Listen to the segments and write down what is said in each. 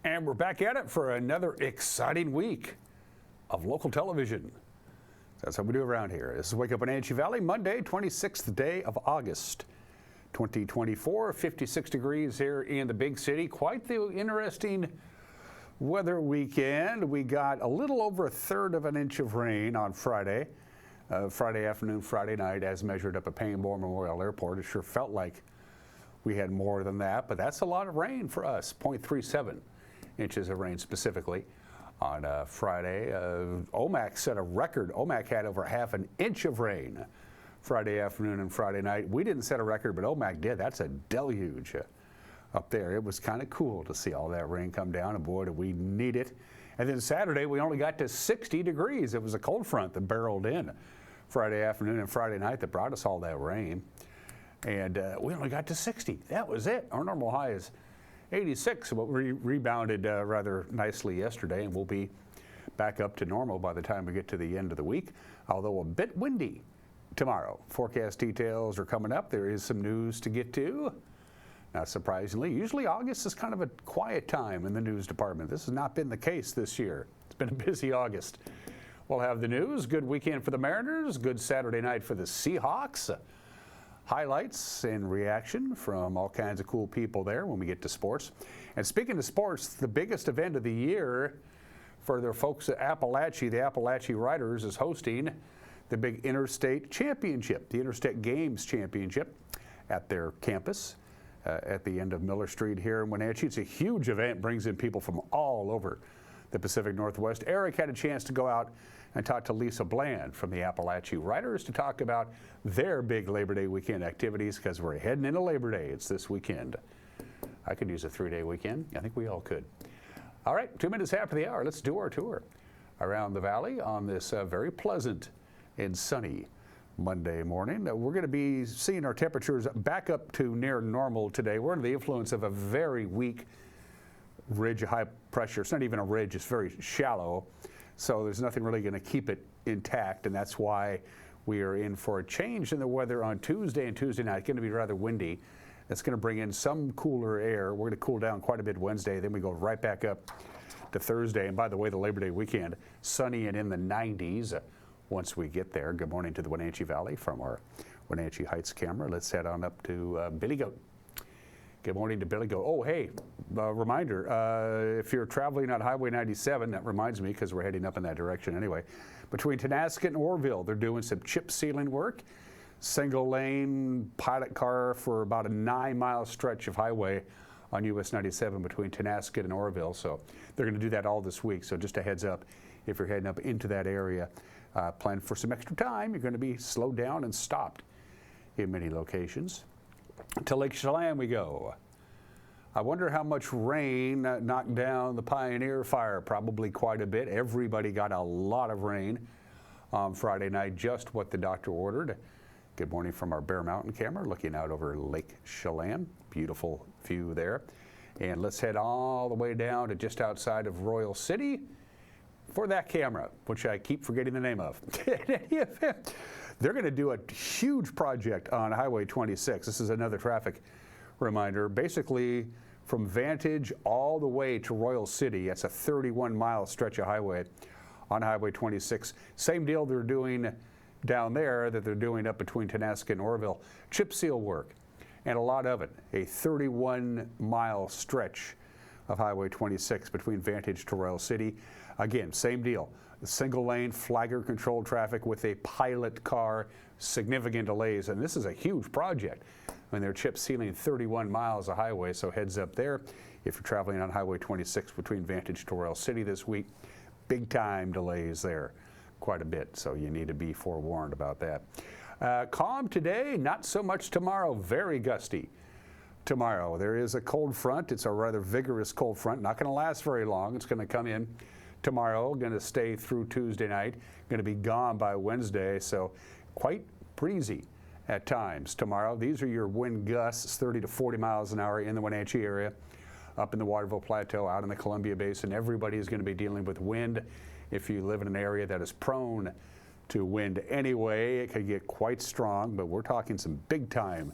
And we're back at it for another exciting week of local television. That's how we do around here. This is Wake Up Wenatchee Valley, Monday, 26th day of August, 2024. 56 degrees here in the big city. Quite the interesting weather weekend. We got a little over a third of an inch of rain on Friday. Friday afternoon, Friday night, as measured up at Payne-Bohr Memorial Airport. It sure felt like we had more than that, but that's a lot of rain for us, 0.37 inches of rain specifically on Friday. Omak set a record. Omak had over half an inch of rain Friday afternoon and Friday night. We didn't set a record, but Omak did. That's a deluge up there. It was kind of cool to see all that rain come down, and boy, did we need it. And then Saturday, we only got to 60 degrees. It was a cold front that barreled in Friday afternoon and Friday night that brought us all that rain. And we only got to 60. That was it. Our normal high is 86, but we rebounded rather nicely yesterday, and we'll be back up to normal by the time we get to the end of the week, although a bit windy tomorrow. Forecast details are coming up. There is some news to get to. Not surprisingly, usually August is kind of a quiet time in the news department. This has not been the case this year. It's been a busy August. We'll have the news. Good weekend for the Mariners. Good Saturday night for the Seahawks. Highlights and reaction from all kinds of cool people there when we get to sports. And speaking of sports, the biggest event of the year for their folks at Appalache, the Appalache Riders, is hosting the big Interstate Championship, the Interstate Games Championship at their campus at the end of Miller Street here in Wenatchee. It's a huge event, brings in people from all over the Pacific Northwest. Eric had a chance to go out and talk to Lisa Bland from the Appalache Riders to talk about their big Labor Day weekend activities, because we're heading into Labor Day. It's this weekend. I could use a 3-day weekend. I think we all could. All right, 2 minutes after the hour, let's do our tour around the valley on this very pleasant and sunny Monday morning. We're going to be seeing our temperatures back up to near normal today. We're under the influence of a very weak ridge of high pressure. It's not even a ridge, it's very shallow. So there's nothing really going to keep it intact, and that's why we are in for a change in the weather on Tuesday and Tuesday night. It's going to be rather windy. That's going to bring in some cooler air. We're going to cool down quite a bit Wednesday, then we go right back up to Thursday. And by the way, the Labor Day weekend, sunny and in the 90s once we get there. Good morning to the Wenatchee Valley from our Wenatchee Heights camera. Let's head on up to Billy Goat. Good morning to Billy Goat. Oh, hey, reminder, if you're traveling on Highway 97, that reminds me because we're heading up in that direction anyway, between Tenasket and Orville, they're doing some chip sealing work. Single lane pilot car for about a 9-mile stretch of highway on US 97 between Tenasket and Orville. So they're going to do that all this week. So just a heads up, if you're heading up into that area, plan for some extra time. You're going to be slowed down and stopped in many locations. To Lake Chelan we go. I wonder how much rain knocked down the Pioneer Fire. Probably quite a bit. Everybody got a lot of rain on Friday night, just what the doctor ordered. Good morning from our Bear Mountain camera, looking out over Lake Chelan. Beautiful view there. And let's head all the way down to just outside of Royal City for that camera, which I keep forgetting the name of. In any event, they're going to do a huge project on Highway 26. This is another traffic reminder. Basically, from Vantage all the way to Royal City, that's a 31-mile stretch of highway on Highway 26. Same deal they're doing down there that they're doing up between Tenasket and Orville. Chip seal work, and a lot of it. A 31-mile stretch of Highway 26 between Vantage to Royal City. Again, same deal. Single lane flagger controlled traffic with a pilot car, significant delays, and this is a huge project. I mean, they're chip sealing 31 miles of highway, so heads up there. If you're traveling on Highway 26 between Vantage to Royal City this week, big time delays there, quite a bit, so you need to be forewarned about that. Calm today, not so much tomorrow, very gusty tomorrow. There is a cold front. It's a rather vigorous cold front, not going to last very long. It's going to come in tomorrow, going to stay through Tuesday night, going to be gone by Wednesday, so quite breezy at times tomorrow. These are your wind gusts, 30 to 40 miles an hour in the Wenatchee area, up in the Waterville Plateau, out in the Columbia Basin. Everybody is going to be dealing with wind. If you live in an area that is prone to wind anyway, it could get quite strong, but we're talking some big time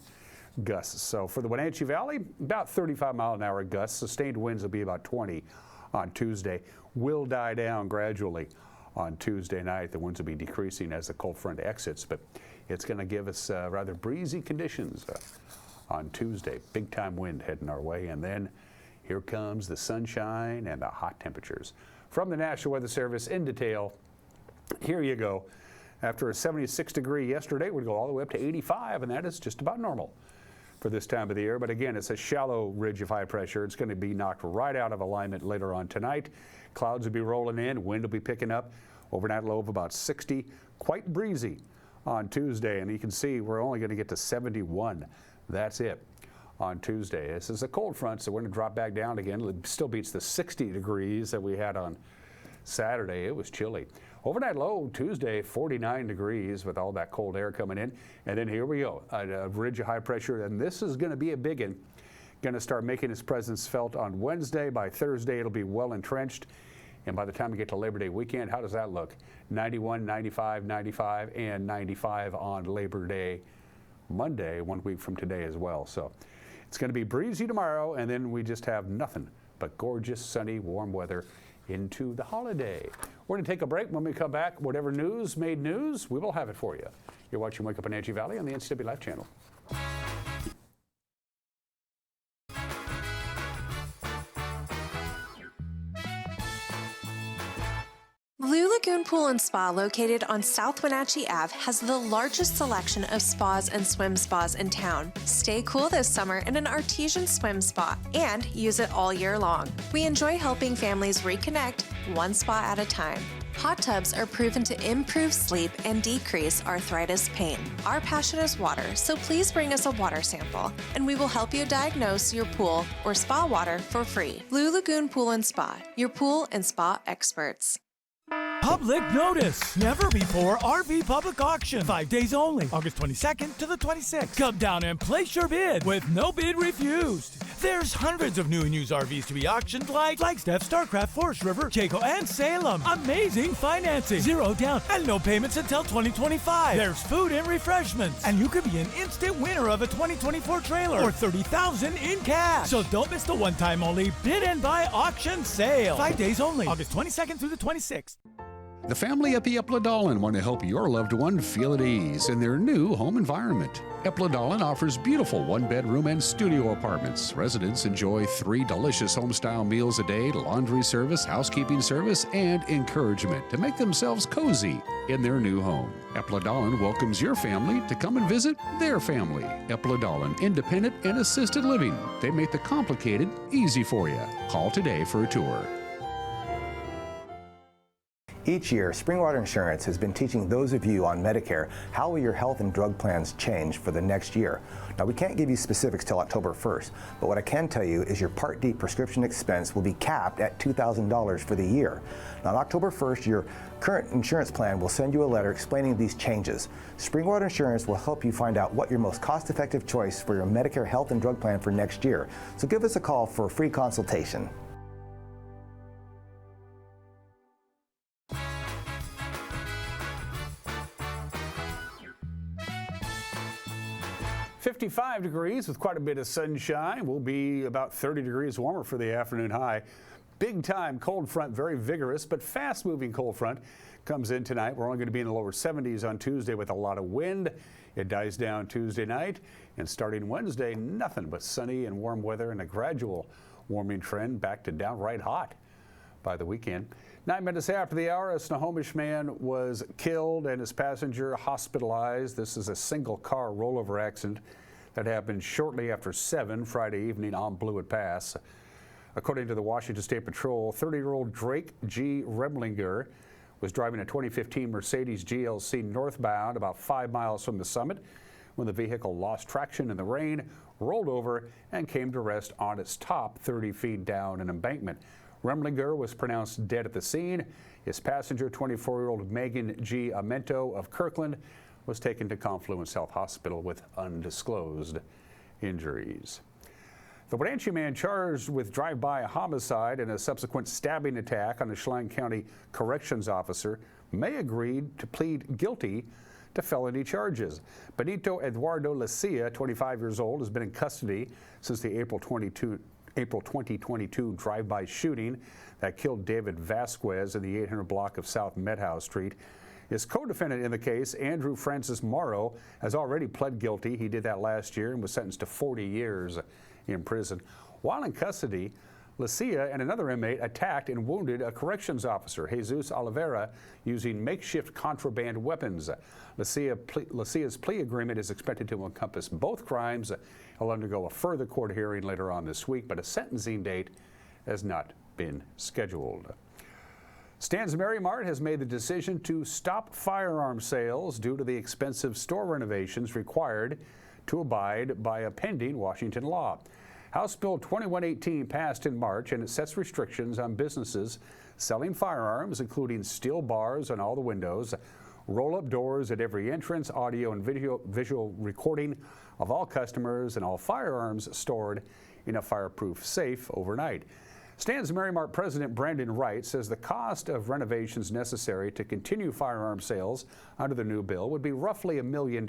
gusts. So for the Wenatchee Valley, about 35-mile-an-hour gusts. Sustained winds will be about 20 on Tuesday. Will die down gradually on Tuesday night. The winds will be decreasing as the cold front exits, but it's going to give us rather breezy conditions on Tuesday. Big time wind heading our way, and then here comes the sunshine and the hot temperatures. From the National Weather Service in detail, here you go. After a 76-degree yesterday, we'd go all the way up to 85, and that is just about normal for this time of the year. But again, it's a shallow ridge of high pressure. It's going to be knocked right out of alignment later on tonight. Clouds will be rolling in, wind will be picking up. Overnight low of about 60, quite breezy on Tuesday. And you can see we're only going to get to 71. That's it on Tuesday. This is a cold front, so we're going to drop back down again. It still beats the 60 degrees that we had on Saturday. It was chilly. Overnight low Tuesday, 49 degrees with all that cold air coming in. And then here we go, a ridge of high pressure, and this is going to be a big one. Going to start making its presence felt on Wednesday. By Thursday, it'll be well entrenched. And by the time we get to Labor Day weekend, how does that look? 91, 95, 95, and 95 on Labor Day Monday, 1 week from today as well. So it's going to be breezy tomorrow, and then we just have nothing but gorgeous, sunny, warm weather into the holiday. We're going to take a break. When we come back, whatever news made news, we will have it for you. You're watching Wake Up Wenatchee Valley on the NCW Live channel. Blue Lagoon Pool and Spa, located on South Wenatchee Ave, has the largest selection of spas and swim spas in town. Stay cool this summer in an artesian swim spa and use it all year long. We enjoy helping families reconnect one spa at a time. Hot tubs are proven to improve sleep and decrease arthritis pain. Our passion is water, so please bring us a water sample, and we will help you diagnose your pool or spa water for free. Blue Lagoon Pool and Spa, your pool and spa experts. Public notice! Never before RV public auction. 5 days only, August 22nd to the 26th. Come down and place your bid with no bid refused. There's hundreds of new and used RVs to be auctioned like Flagstaff, Starcraft, Forest River, Chaco, and Salem. Amazing financing, 0 down, and no payments until 2025. There's food and refreshments, and you could be an instant winner of a 2024 trailer or $30,000 in cash. So don't miss the one-time only bid and buy auction sale. 5 days only, August 22nd through the 26th. The family at the Appalache want to help your loved one feel at ease in their new home environment. Appalache offers beautiful one-bedroom and studio apartments. Residents enjoy 3 delicious home-style meals a day, laundry service, housekeeping service, and encouragement to make themselves cozy in their new home. Appalache welcomes your family to come and visit their family. Appalache, independent and assisted living. They make the complicated easy for you. Call today for a tour. Each year, Springwater Insurance has been teaching those of you on Medicare how will your health and drug plans change for the next year. Now, we can't give you specifics till October 1st, but what I can tell you is your Part D prescription expense will be capped at $2,000 for the year. Now, on October 1st, your current insurance plan will send you a letter explaining these changes. Springwater Insurance will help you find out what your most cost-effective choice for your Medicare health and drug plan for next year. So give us a call for a free consultation. .55 degrees with quite a bit of sunshine. Will be about 30 degrees warmer for the afternoon high. Big time cold front, very vigorous but fast moving cold front comes in tonight. We're only going to be in the lower 70s on Tuesday with a lot of wind. It dies down Tuesday night, and starting Wednesday, nothing but sunny and warm weather and a gradual warming trend back to downright hot by the weekend. 9 minutes after the hour, a Snohomish man was killed and his passenger hospitalized. This is a single car rollover accident that happened shortly after 7 Friday evening on Blewett Pass. According to the Washington State Patrol, 30-year-old Drake G. Remlinger was driving a 2015 Mercedes GLC northbound about 5 miles from the summit when the vehicle lost traction in the rain, rolled over, and came to rest on its top 30 feet down an embankment. Remlinger was pronounced dead at the scene. His passenger, 24-year-old Megan G. Amento of Kirkland, was taken to Confluence Health Hospital with undisclosed injuries. The Wenatchee man charged with drive-by homicide and a subsequent stabbing attack on a Chelan County corrections officer may agree to plead guilty to felony charges. Benito Eduardo Lucia, 25 years old, has been in custody since the April 2022 drive-by shooting that killed David Vasquez in the 800 block of South Medhouse Street. His co-defendant in the case, Andrew Francis Morrow, has already pled guilty. He did that last year and was sentenced to 40 years in prison. While in custody, Lucia and another inmate attacked and wounded a corrections officer, Jesus Oliveira, using makeshift contraband weapons. Lucia's plea agreement is expected to encompass both crimes. He'll undergo a further court hearing later on this week, but a sentencing date has not been scheduled. Stan's Mary Mart has made the decision to stop firearm sales due to the expensive store renovations required to abide by a pending Washington law. House Bill 2118 passed in March, and it sets restrictions on businesses selling firearms, including steel bars on all the windows, roll-up doors at every entrance, audio and visual recording of all customers, and all firearms stored in a fireproof safe overnight. Stan's Mary Mart President Brandon Wright says the cost of renovations necessary to continue firearm sales under the new bill would be roughly $1 million.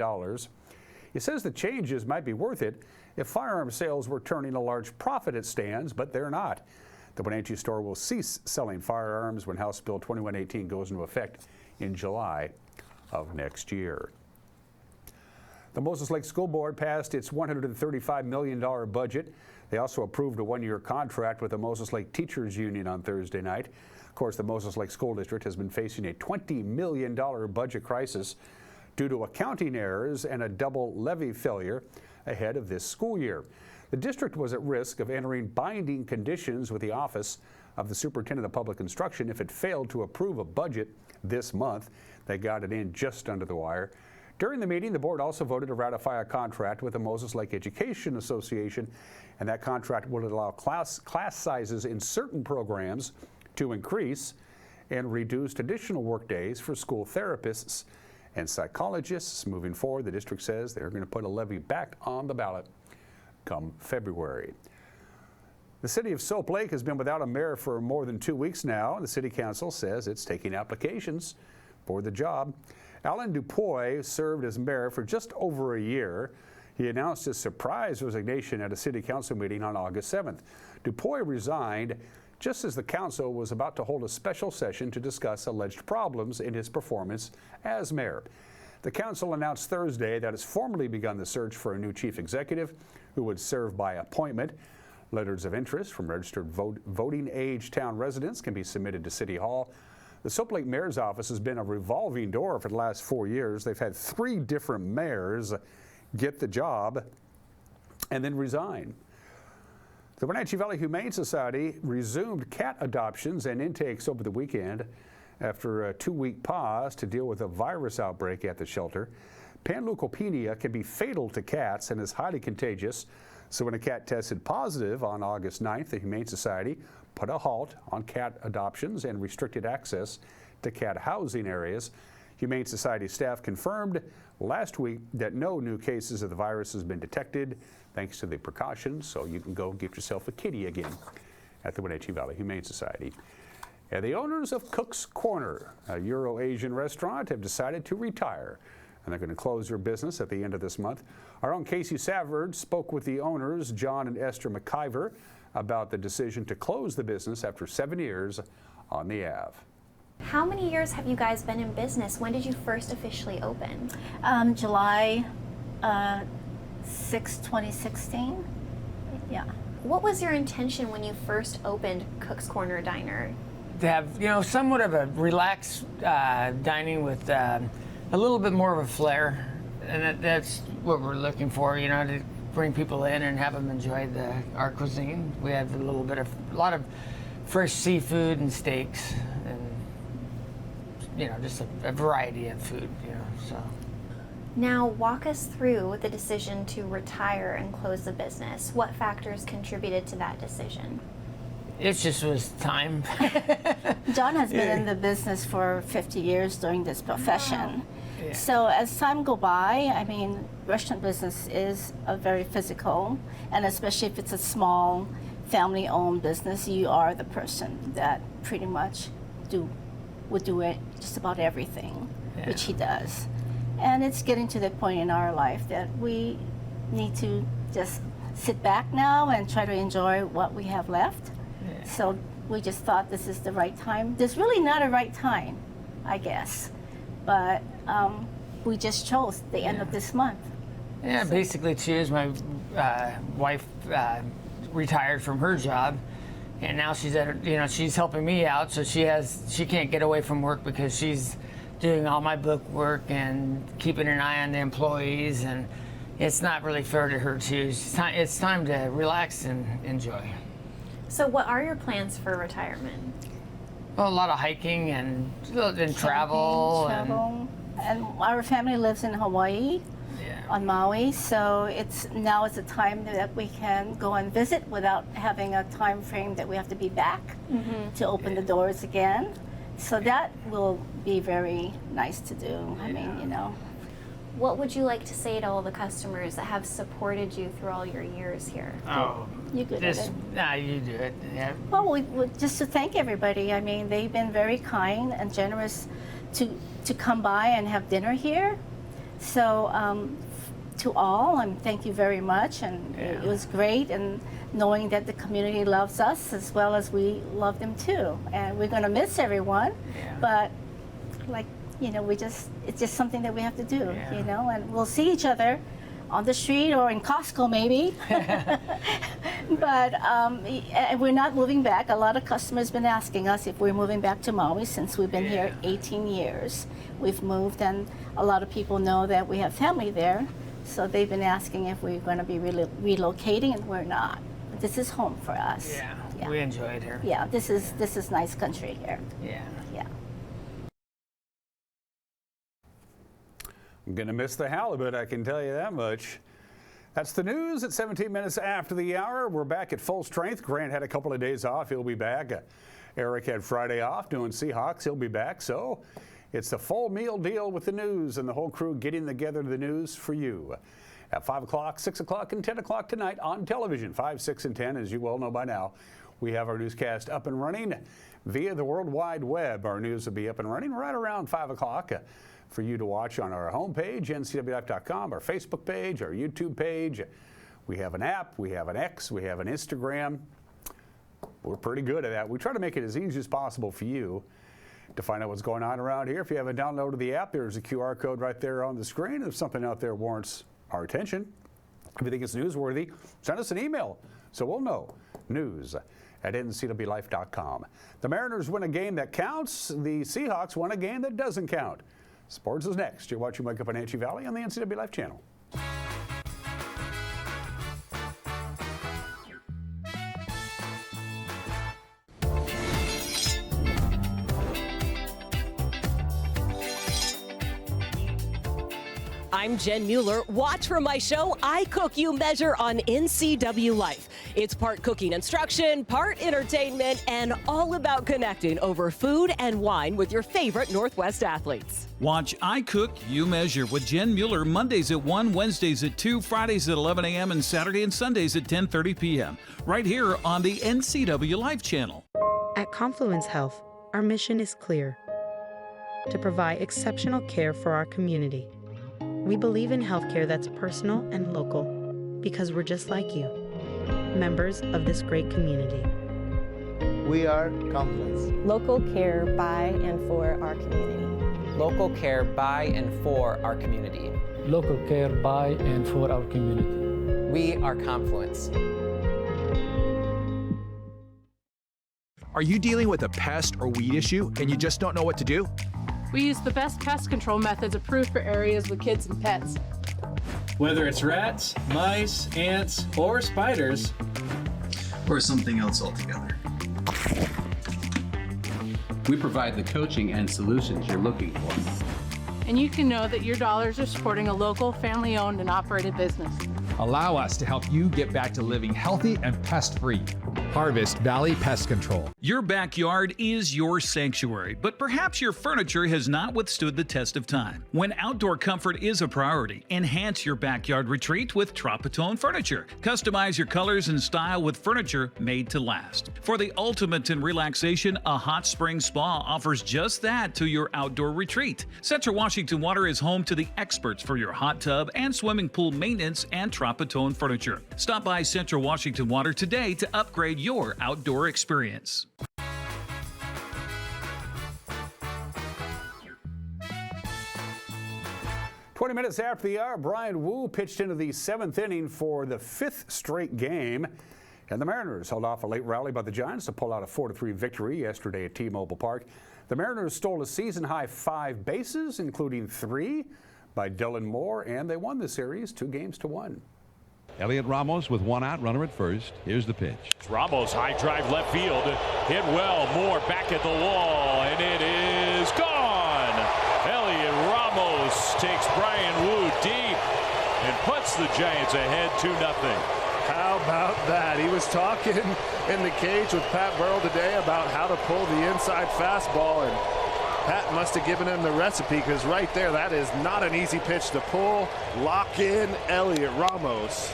He says the changes might be worth it if firearm sales were turning a large profit at Stan's, but they're not. The Wenatchee store will cease selling firearms when House Bill 2118 goes into effect in July of next year. The Moses Lake School Board passed its $135 million budget. They also approved a one-year contract with the Moses Lake Teachers Union on Thursday night. Of course, the Moses Lake School District has been facing a $20 million budget crisis due to accounting errors and a double levy failure ahead of this school year. The district was at risk of entering binding conditions with the Office of the Superintendent of Public Instruction if it failed to approve a budget this month. They got it in just under the wire. During the meeting, the board also voted to ratify a contract with the Moses Lake Education Association, and that contract would allow class sizes in certain programs to increase and reduce additional work days for school therapists and psychologists. Moving forward, the district says they're going to put a levy back on the ballot come February. The city of Soap Lake has been without a mayor for more than 2 weeks now, and the city council says it's taking applications for the job. Alan Dupuy served as mayor for just over a year. He announced his surprise resignation at a city council meeting on August 7th. Dupuy resigned just as the council was about to hold a special session to discuss alleged problems in his performance as mayor. The council announced Thursday that it's formally begun the search for a new chief executive who would serve by appointment. Letters of interest from registered voting age town residents can be submitted to City Hall. The Soap Lake Mayor's office has been a revolving door for the last 4 years. They've had 3 different mayors get the job and then resign. The Wenatchee Valley Humane Society resumed cat adoptions and intakes over the weekend after a 2-week pause to deal with a virus outbreak at the shelter. Panleukopenia can be fatal to cats and is highly contagious. So when a cat tested positive on August 9th, the Humane Society put a halt on cat adoptions and restricted access to cat housing areas. Humane Society staff confirmed last week that no new cases of the virus has been detected thanks to the precautions, so you can go get yourself a kitty again at the Wenatchee Valley Humane Society. And the owners of Cook's Corner, a Euro-Asian restaurant, have decided to retire, and they're going to close their business at the end of this month. Our own Casey Savard spoke with the owners, John and Esther McIver, about the decision to close the business after 7 years on the Ave. How many years have you guys been in business? When did you first officially open? July 6, 2016. Yeah. What was your intention when you first opened Cook's Corner Diner? To have, somewhat of a relaxed dining with a little bit more of a flair, and that's what we're looking for. To bring people in and have them enjoy our cuisine. We have a lot of fresh seafood and steaks, and just a variety of food. So. Now walk us through the decision to retire and close the business. What factors contributed to that decision? It just was time. John has been in the business for 50 years doing this profession. Wow. Yeah. So as time go by, restaurant business is a very physical, and especially if it's a small family-owned business, you are the person that pretty much would do it just about everything, which he does. And it's getting to the point in our life that we need to just sit back now and try to enjoy what we have left. Yeah. So we just thought this is the right time. There's really not a right time, I guess. But we just chose the end of this month. Yeah, so basically choose. My wife retired from her job, and now she's she's helping me out. So she can't get away from work because she's doing all my book work and keeping an eye on the employees, and it's not really fair to her too. It's time to relax and enjoy. So what are your plans for retirement? Well, a lot of hiking and travel. And our family lives in Hawaii, on Maui, so now it's a time that we can go and visit without having a time frame that we have to be back to open the doors again. So that will be very nice to do. I mean, What would you like to say to all the customers that have supported you through all your years here? Oh, you good at it? Nah, you do it. Yeah. Well, just to thank everybody. I mean, they've been very kind and generous to come by and have dinner here. So to all, thank you very much. And it was great, and knowing that the community loves us as well as we love them too. And we're going to miss everyone, but it's just something that we have to do, and we'll see each other on the street or in Costco maybe. But we're not moving back. A lot of customers been asking us if we're moving back to Maui since we've been here 18 years. We've moved, and a lot of people know that we have family there. So they've been asking if we're going to be relocating, and we're not. This is home for us. Yeah, we enjoy it here. Yeah, this is nice country here. Yeah. I'm going to miss the halibut, I can tell you that much. That's the news at 17 minutes after the hour. We're back at full strength. Grant had a couple of days off. He'll be back. Eric had Friday off doing Seahawks. He'll be back. So it's the full meal deal with the news and the whole crew getting together the news for you. At 5 o'clock, 6 o'clock, and 10 o'clock tonight on television, 5, 6, and 10, as you well know by now. We have our newscast up and running via the World Wide Web. Our news will be up and running right around 5 o'clock. For you to watch on our homepage, ncwlife.com, our Facebook page, our YouTube page. We have an app, we have an X, we have an Instagram. We're pretty good at that. We try to make it as easy as possible for you to find out what's going on around here. If you haven't downloaded the app, there's a QR code right there on the screen. If something out there warrants our attention, if you think it's newsworthy, send us an email so we'll know. news@ncwlife.com. The Mariners win a game that counts. The Seahawks won a game that doesn't count. Sports is next. You're watching Wake Up Wenatchee Valley on the NCW Life channel. I'm Jen Mueller. Watch for my show, I Cook, You Measure on NCW Life. It's part cooking instruction, part entertainment, and all about connecting over food and wine with your favorite Northwest athletes. Watch I Cook, You Measure with Jen Mueller Mondays at 1, Wednesdays at 2, Fridays at 11 a.m., and Saturday and Sundays at 10:30 p.m. right here on the NCW Life channel. At Confluence Health, our mission is clear: to provide exceptional care for our community. We believe in healthcare that's personal and local because we're just like you, members of this great community. We are Confluence. Local care by and for our community. Local care by and for our community. Local care by and for our community. We are Confluence. Are you dealing with a pest or weed issue and you just don't know what to do? We use the best pest control methods approved for areas with kids and pets. Whether it's rats, mice, ants, or spiders, or something else altogether, we provide the coaching and solutions you're looking for. And you can know that your dollars are supporting a local, family-owned and operated business. Allow us to help you get back to living healthy and pest-free. Harvest Valley Pest Control. Your backyard is your sanctuary, but perhaps your furniture has not withstood the test of time. When outdoor comfort is a priority, enhance your backyard retreat with Tropitone furniture. Customize your colors and style with furniture made to last. For the ultimate in relaxation, a hot spring spa offers just that to your outdoor retreat. Central Washington Water is home to the experts for your hot tub and swimming pool maintenance and Tropitone furniture. Stop by Central Washington Water today to upgrade your outdoor experience. "20 minutes after the hour, Brian Wu pitched into the 7th inning for the 5th straight game. And the Mariners held off a late rally by the Giants to pull out a 4-3 victory yesterday at T-Mobile Park. The Mariners stole a season-high 5 bases, including 3 by Dylan Moore, and they won the series 2-1. Elliot Ramos with 1 out, runner at first. Here's the pitch. Ramos, high drive left field, hit well. Moore back at the wall, and it is gone. Elliot Ramos takes Brian Wu deep and puts the Giants ahead 2-0. How about that? He was talking in the cage with Pat Burrell today about how to pull the inside fastball, and Pat must have given him the recipe, because right there, that is not an easy pitch to pull. Lock in Elliot Ramos.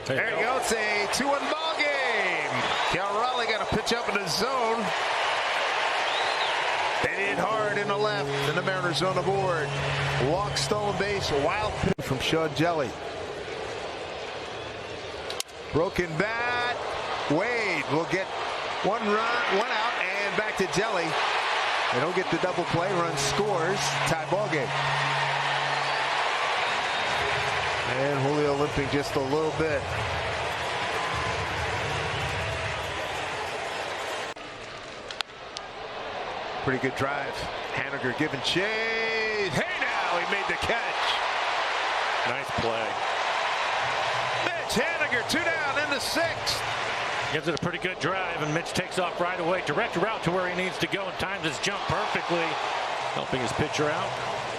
There you go. It's a 2-1 ball game. Calrelli got a pitch up in the zone. They hit hard in the left, and the Mariners on the board. Walk, stolen base, a wild pitch from Sean Jelly. Broken bat. Wade will get 1 run, 1 out, and back to Jelly. They don't get the double play. Run scores. Tie ball game. And Julio limping just a little bit. Pretty good drive. Haniger giving chase. Hey, now he made the catch. Nice play. Mitch Haniger, 2 down in the 6th. Gives it a pretty good drive, and Mitch takes off right away. Direct route to where he needs to go and times his jump perfectly, helping his pitcher out.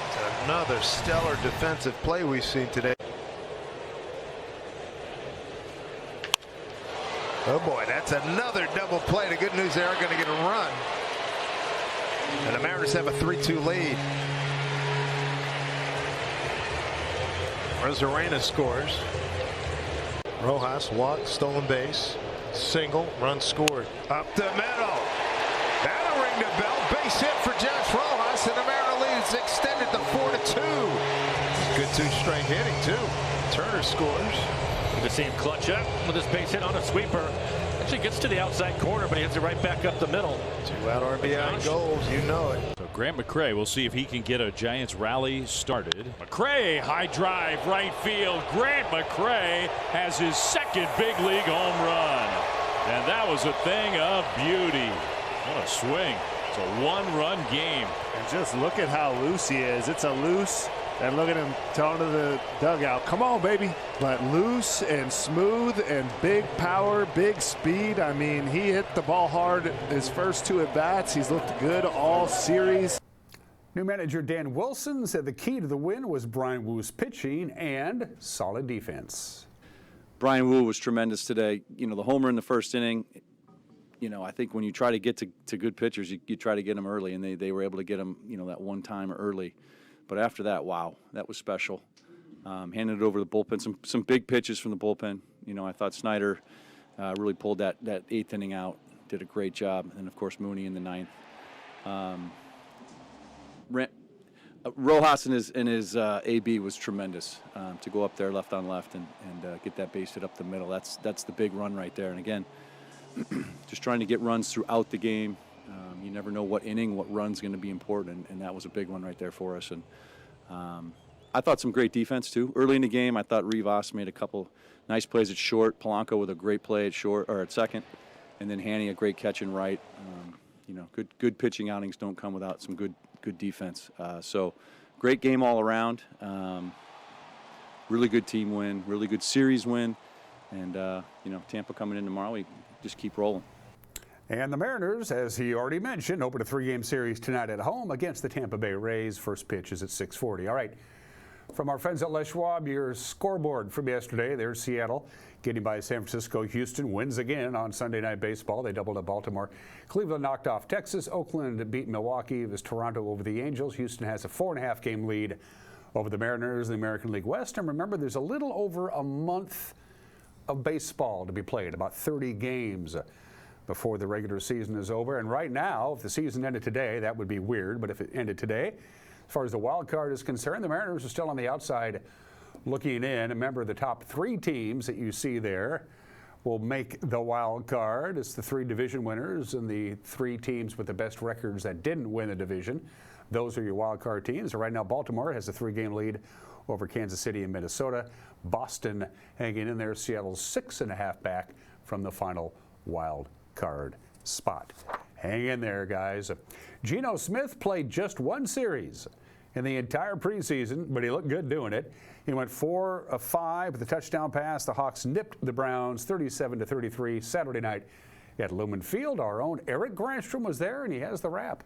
It's another stellar defensive play we've seen today. Oh boy, that's another double play. The good news, they are going to get a run. And the Mariners have a 3-2 lead. Rosarena scores. Rojas walk, stolen base, single, run scored. Up the middle. That'll ring the bell. Base hit for Josh Rojas, and the Mariner lead is extended to 4-2. Good 2-straight hitting too. Turner scores. Good to see him clutch up with his base hit on a sweeper. Actually gets to the outside corner, but he hits it right back up the middle. 2 out RBI goals, you know it. So Grant McCray, we'll see if he can get a Giants rally started. McCray, high drive, right field. Grant McCray has his 2nd big league home run. And that was a thing of beauty. What a swing. It's a 1-run game. And just look at how loose he is. It's a loose, and look at him telling to the dugout, come on, baby. But loose and smooth and big power, big speed. I mean, he hit the ball hard his first 2 at-bats. He's looked good all series. New manager Dan Wilson said the key to the win was Brian Wu's pitching and solid defense. Brian Wu was tremendous today. You know, the homer in the 1st inning, you know, I think when you try to get to good pitchers, you try to get them early, and they were able to get them, you know, that one time early. But after that, wow, that was special. Handed it over to the bullpen. Some big pitches from the bullpen. You know, I thought Snyder really pulled that 8th inning out, did a great job. And, of course, Mooney in the 9th. Rojas and his AB was tremendous to go up there left on left and get that base hit up the middle. That's the big run right there. And, again, just trying to get runs throughout the game. You never know what inning, what run's going to be important, and that was a big one right there for us. And I thought some great defense too. Early in the game, I thought Rivas made a couple nice plays at short. Polanco with a great play at short or at 2nd, and then Hanny a great catch in right. You know, good pitching outings don't come without some good defense. So great game all around. Really good team win, really good series win, and you know, Tampa coming in tomorrow, we just keep rolling. And the Mariners, as he already mentioned, open a 3-game series tonight at home against the Tampa Bay Rays. First pitch is at 6:40. All right, From our friends at Les Schwab, your scoreboard from yesterday. There's Seattle getting by San Francisco. Houston wins again on Sunday Night Baseball. They doubled up Baltimore. Cleveland knocked off Texas. Oakland beat Milwaukee. It was Toronto over the Angels. Houston has a 4.5 game lead over the Mariners, the American League West. And remember, there's a little over a month of baseball to be played, about 30 games before the regular season is over. And right now, if the season ended today, that would be weird, but if it ended today, as far as the wild card is concerned, the Mariners are still on the outside looking in. Remember, the top 3 teams that you see there will make the wild card. It's the 3 division winners and the 3 teams with the best records that didn't win the division. Those are your wild card teams. Right now, Baltimore has a 3-game lead over Kansas City and Minnesota. Boston hanging in there. Seattle's 6.5 back from the final wild card spot. Hang in there, guys. Geno Smith played just 1 series in the entire preseason, but he looked good doing it. He went 4 of 5 with a touchdown pass. The Hawks nipped the Browns 37-33 Saturday night at Lumen Field. Our own Eric Granstrom was there, and he has the wrap.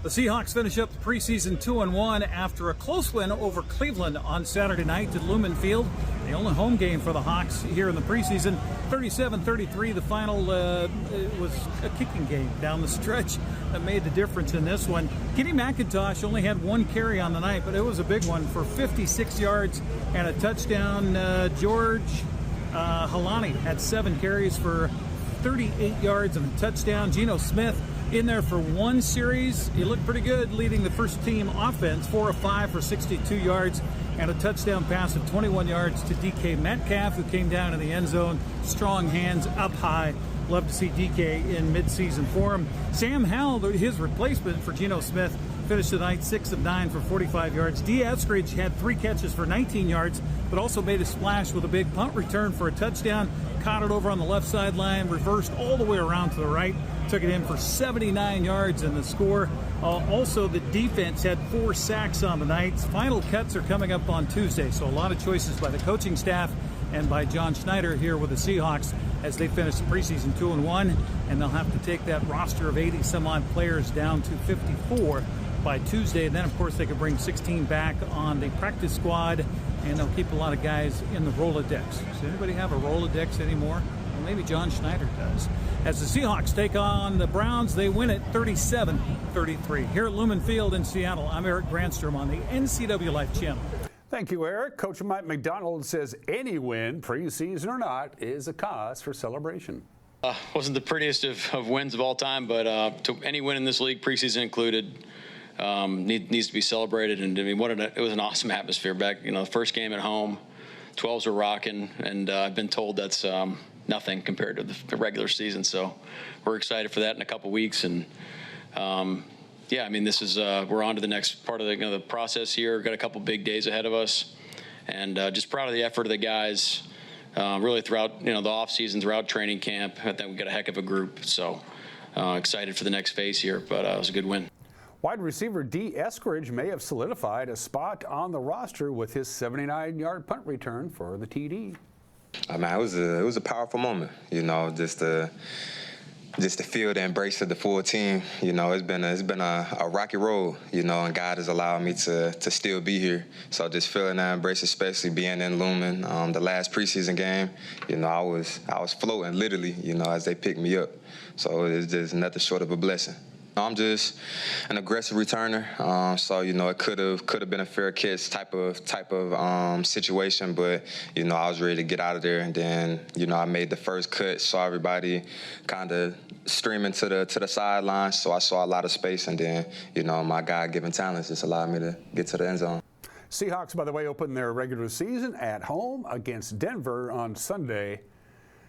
The Seahawks finish up the preseason 2-1 after a close win over Cleveland on Saturday night at Lumen Field. The only home game for the Hawks here in the preseason. 37-33, the final was a kicking game down the stretch that made the difference in this one. Kenny McIntosh only had 1 carry on the night, but it was a big one for 56 yards and a touchdown. George Halani had 7 carries for 38 yards and a touchdown. Geno Smith in there for 1 series. He looked pretty good leading the first team offense, 4 of 5 for 62 yards and a touchdown pass of 21 yards to DK Metcalf, who came down in the end zone. Strong hands up high. Love to see DK in midseason form. Sam Howell, his replacement for Geno Smith, finished the night 6 of 9 for 45 yards. D. Eskridge had 3 catches for 19 yards, but also made a splash with a big punt return for a touchdown. Caught it over on the left sideline, reversed all the way around to the right, took it in for 79 yards in the score. Also, the defense had 4 sacks on the night. Final cuts are coming up on Tuesday, so a lot of choices by the coaching staff and by John Schneider here with the Seahawks as they finish the preseason 2-1, and they'll have to take that roster of 80 some odd players down to 54 by Tuesday. And then, of course, they could bring 16 back on the practice squad, and they'll keep a lot of guys in the Rolodex. Does anybody have a Rolodex anymore? Well, maybe John Schneider does. As the Seahawks take on the Browns, they win it 37-33. Here at Lumen Field in Seattle, I'm Eric Granstrom on the NCW Life Channel. Thank you, Eric. Coach Mike McDonald says any win, preseason or not, is a cause for celebration. Wasn't the prettiest of wins of all time, but to any win in this league, preseason included, needs to be celebrated. And I mean, it was an awesome atmosphere back. The first game at home, 12s were rocking, and I've been told that's nothing compared to the regular season. So we're excited for that in a couple weeks. And yeah, I mean, this is we're on to the next part of the process here. We've got a couple big days ahead of us, and just proud of the effort of the guys. Really throughout the off season, throughout training camp. I think we got a heck of a group. So excited for the next phase here. But it was a good win. Wide receiver D. Eskridge may have solidified a spot on the roster with his 79-yard punt return for the TD. I mean, it was a powerful moment, just to feel the embrace of the full team. It's been a rocky road, and God has allowed me to still be here. So just feeling that embrace, especially being in Lumen, the last preseason game, I was floating literally, as they picked me up. So it's just nothing short of a blessing. I'm just an aggressive returner, so it could have been a fair catch type of situation, but I was ready to get out of there, and then I made the first cut, saw everybody kind of streaming to the sideline, so I saw a lot of space, and then my God-given talents just allowed me to get to the end zone. Seahawks, by the way, open their regular season at home against Denver on Sunday,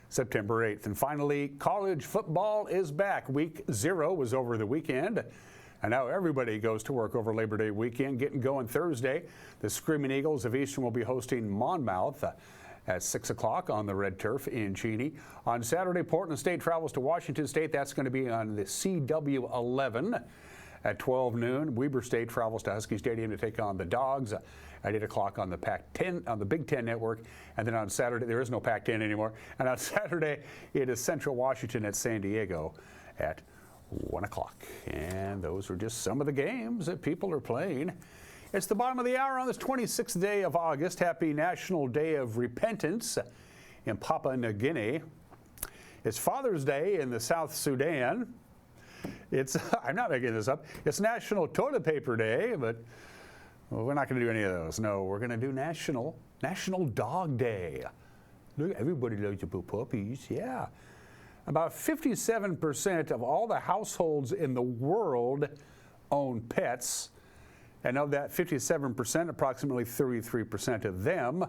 September 8th. And finally, college football is back. Week 0 was over the weekend, and now everybody goes to work over Labor Day weekend, getting going Thursday. The Screaming Eagles of Eastern will be hosting Monmouth at 6 o'clock on the red turf in Cheney. On Saturday, Portland State travels to Washington State. That's going to be on the CW11 at 12 noon. Weber State travels to Husky Stadium to take on the Dogs at 8 o'clock on the Pac-10, on the Big Ten Network. And then on Saturday, there is no Pac-10 anymore. And on Saturday, it is Central Washington at San Diego at 1 o'clock. And those are just some of the games that people are playing It's the bottom of the hour on this 26th day of August. Happy National Day of Repentance in Papua New Guinea. It's Father's Day in the South Sudan. It's, I'm not making this up, it's National Toilet Paper Day, but we're not going to do any of those. No, we're going to do National Dog Day. Look, everybody loves to put puppies, yeah. About 57% of all the households in the world own pets. And of that 57%, approximately 33% of them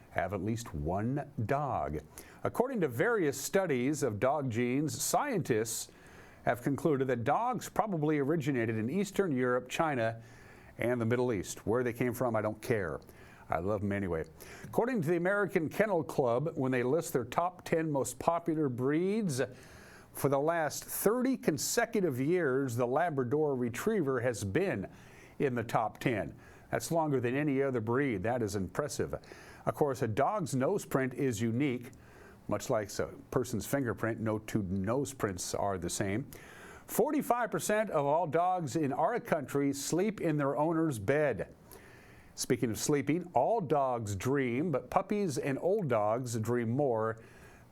have at least one dog. According to various studies of dog genes, scientists have concluded that dogs probably originated in Eastern Europe, China, and the Middle East. Where they came from, I don't care. I love them anyway. According to the American Kennel Club, when they list their top 10 most popular breeds, for the last 30 consecutive years, the Labrador Retriever has been in the top 10. That's longer than any other breed. That is impressive. Of course, a dog's nose print is unique. Much like a person's fingerprint, no two nose prints are the same. 45% of all dogs in our country sleep in their owner's bed. Speaking of sleeping, all dogs dream, but puppies and old dogs dream more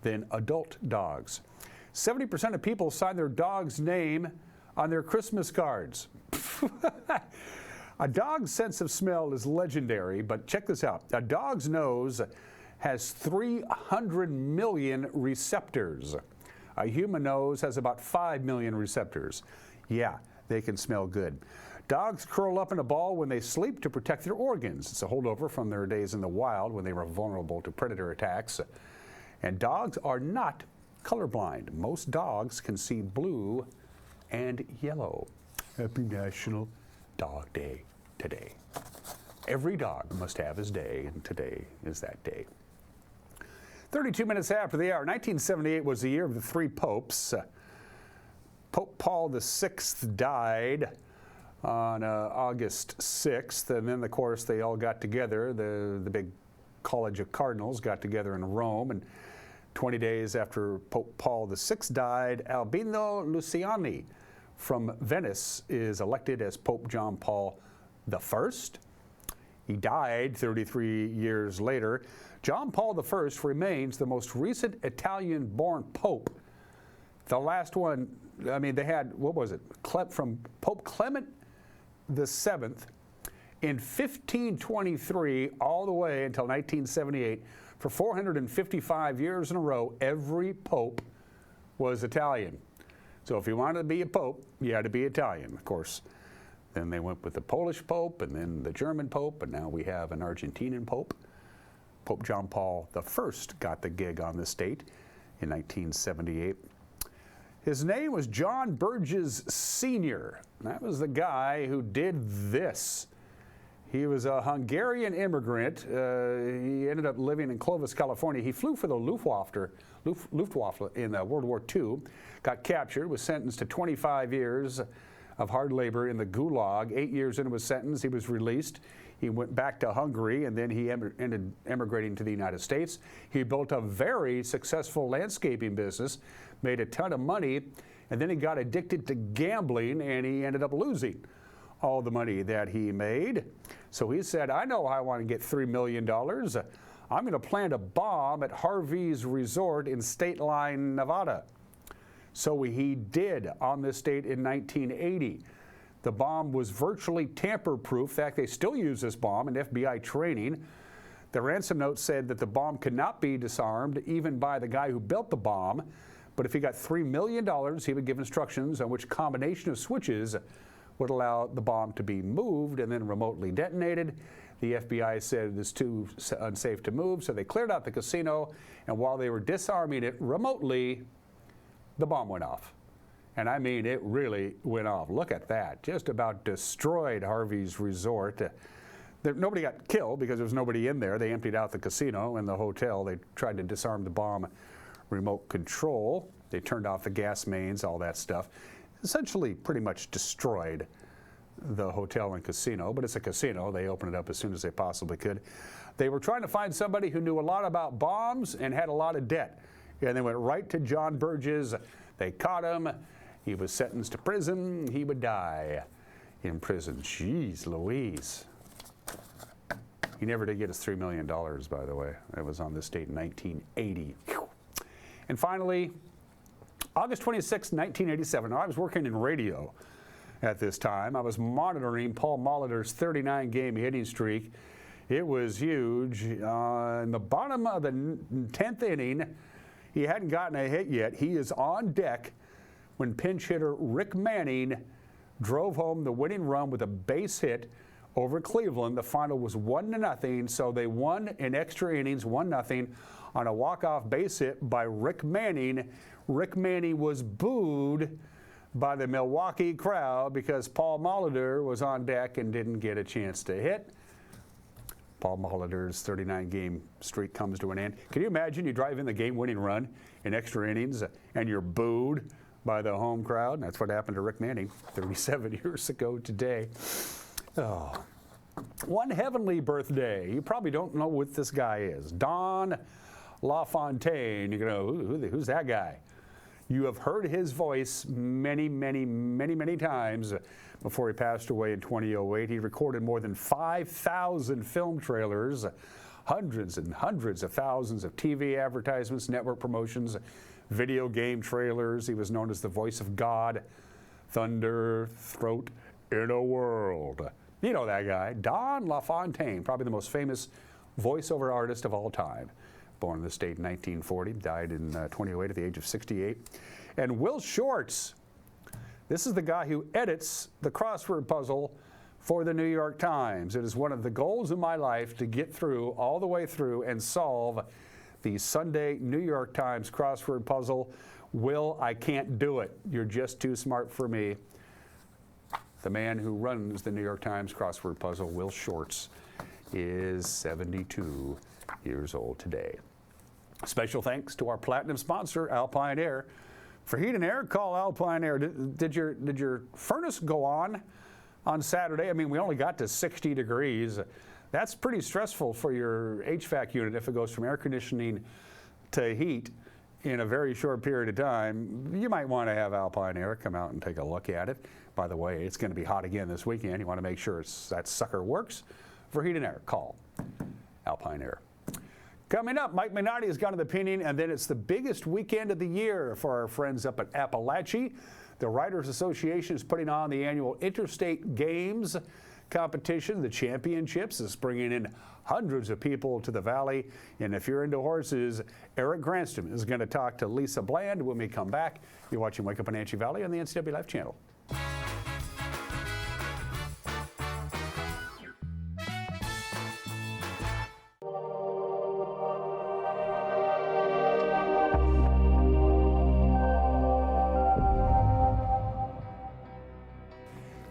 than adult dogs. 70% of people sign their dog's name on their Christmas cards. A dog's sense of smell is legendary, but check this out. A dog's nose has 300 million receptors. A human nose has about 5 million receptors. Yeah, they can smell good. Dogs curl up in a ball when they sleep to protect their organs. It's a holdover from their days in the wild when they were vulnerable to predator attacks. And dogs are not colorblind. Most dogs can see blue and yellow. Happy National Dog Day today. Every dog must have his day, and today is that day. 32 minutes after the hour. 1978 was the year of the three popes. Pope Paul VI died on August 6th, and then, of course, they all got together. The big College of Cardinals got together in Rome, and 20 days after Pope Paul VI died, Albino Luciani from Venice is elected as Pope John Paul I. He died 33 years later. John Paul I remains the most recent Italian-born pope. The last one, I mean, they had, what was it, from Pope Clement VII in 1523 all the way until 1978. For 455 years in a row, every pope was Italian. So if you wanted to be a pope, you had to be Italian, of course. Then they went with the Polish pope, and then the German pope, and now we have an Argentinian pope. Pope John Paul I got the gig on this date in 1978. His name was John Burgess Sr. That was the guy who did this. He was a Hungarian immigrant. He ended up living in Clovis, California. He flew for the Luftwaffe in World War II, got captured, was sentenced to 25 years of hard labor in the Gulag. 8 years into his sentence, he was released. He went back to Hungary, and then he ended emigrating to the United States. He built a very successful landscaping business, made a ton of money, and then he got addicted to gambling, and he ended up losing all the money that he made. So he said, I know I want to get $3 million. I'm going to plant a bomb at Harvey's Resort in State Line, Nevada. So he did on this date in 1980. The bomb was virtually tamper-proof. In fact, they still use this bomb in FBI training. The ransom note said that the bomb could not be disarmed, even by the guy who built the bomb. But if he got $3 million, he would give instructions on which combination of switches would allow the bomb to be moved and then remotely detonated. The FBI said it was too unsafe to move, so they cleared out the casino, and while they were disarming it remotely, the bomb went off. And I mean, it really went off. Look at that. Just about destroyed Harvey's Resort. Nobody got killed because there was nobody in there. They emptied out the casino and the hotel. They tried to disarm the bomb remote control. They turned off the gas mains, all that stuff. Essentially pretty much destroyed the hotel and casino, but it's a casino. They opened it up as soon as they possibly could. They were trying to find somebody who knew a lot about bombs and had a lot of debt. And they went right to John Burgess. They caught him. He was sentenced to prison. He would die in prison. Jeez Louise. He never did get his $3 million, by the way. That was on this date in 1980. Whew. And finally, August 26, 1987. Now, I was working in radio at this time. I was monitoring Paul Molitor's 39-game hitting streak. It was huge. In the bottom of the 10th inning, he hadn't gotten a hit yet. He is on deck when pinch hitter Rick Manning drove home the winning run with a base hit over Cleveland. The final was 1-0, so they won in extra innings, 1-0, on a walk-off base hit by Rick Manning. Rick Manning was booed by the Milwaukee crowd because Paul Molitor was on deck and didn't get a chance to hit. Paul Molitor's 39-game streak comes to an end. Can you imagine you drive in the game-winning run in extra innings and you're booed by the home crowd? And that's what happened to Rick Manning 37 years ago today. Oh. One heavenly birthday. You probably don't know what this guy is. Don LaFontaine. You go, who's that guy? You have heard his voice many, many, many, many times before he passed away in 2008. He recorded more than 5,000 film trailers, hundreds and hundreds of thousands of TV advertisements, network promotions, video game trailers. He was known as the voice of God, thunder, throat in a world. You know that guy, Don LaFontaine, probably the most famous voiceover artist of all time. Born in the state in 1940, died in 2008 at the age of 68. And Will Shortz, this is the guy who edits the crossword puzzle for the New York Times. It is one of the goals of my life to get through, all the way through, and solve the Sunday New York Times crossword puzzle. Will, I can't do it. You're just too smart for me. The man who runs the New York Times crossword puzzle, Will Shortz, is 72 years old today. Special thanks to our platinum sponsor, Alpine Air. For heat and air, call Alpine Air. Did your furnace go on Saturday? I mean, we only got to 60 degrees. That's pretty stressful for your HVAC unit if it goes from air conditioning to heat in a very short period of time. You might want to have Alpine Air come out and take a look at it. By the way, it's going to be hot again this weekend. You want to make sure that sucker works. For heat and air, call Alpine Air. Coming up, Mike Minotti has got an opinion, and then it's the biggest weekend of the year for our friends up at Appalache. The Riders Association is putting on the annual Interstate Games competition. The championships is bringing in hundreds of people to the Valley. And if you're into horses, Eric Granston is going to talk to Lisa Bland when we come back. You're watching Wake Up Wenatchee Valley on the NCW Life channel.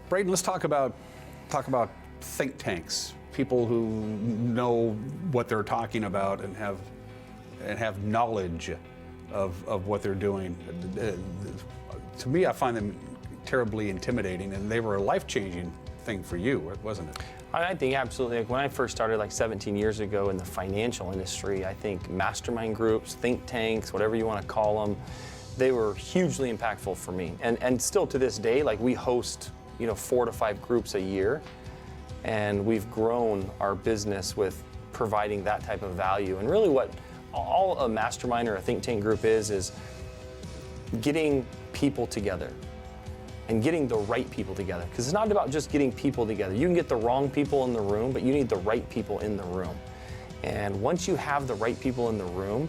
Braden, let's talk about think tanks, people who know what they're talking about and have knowledge of what they're doing. To me, I find them terribly intimidating, and they were a life-changing thing for you, wasn't it? I think absolutely. Like when I first started 17 years ago in the financial industry, I think mastermind groups, think tanks, whatever you want to call them, they were hugely impactful for me. And still to this day, we host 4 to 5 groups a year, and we've grown our business with providing that type of value. And really what all a mastermind or a think tank group is getting people together and getting the right people together. Because it's not about just getting people together. You can get the wrong people in the room, but you need the right people in the room. And once you have the right people in the room,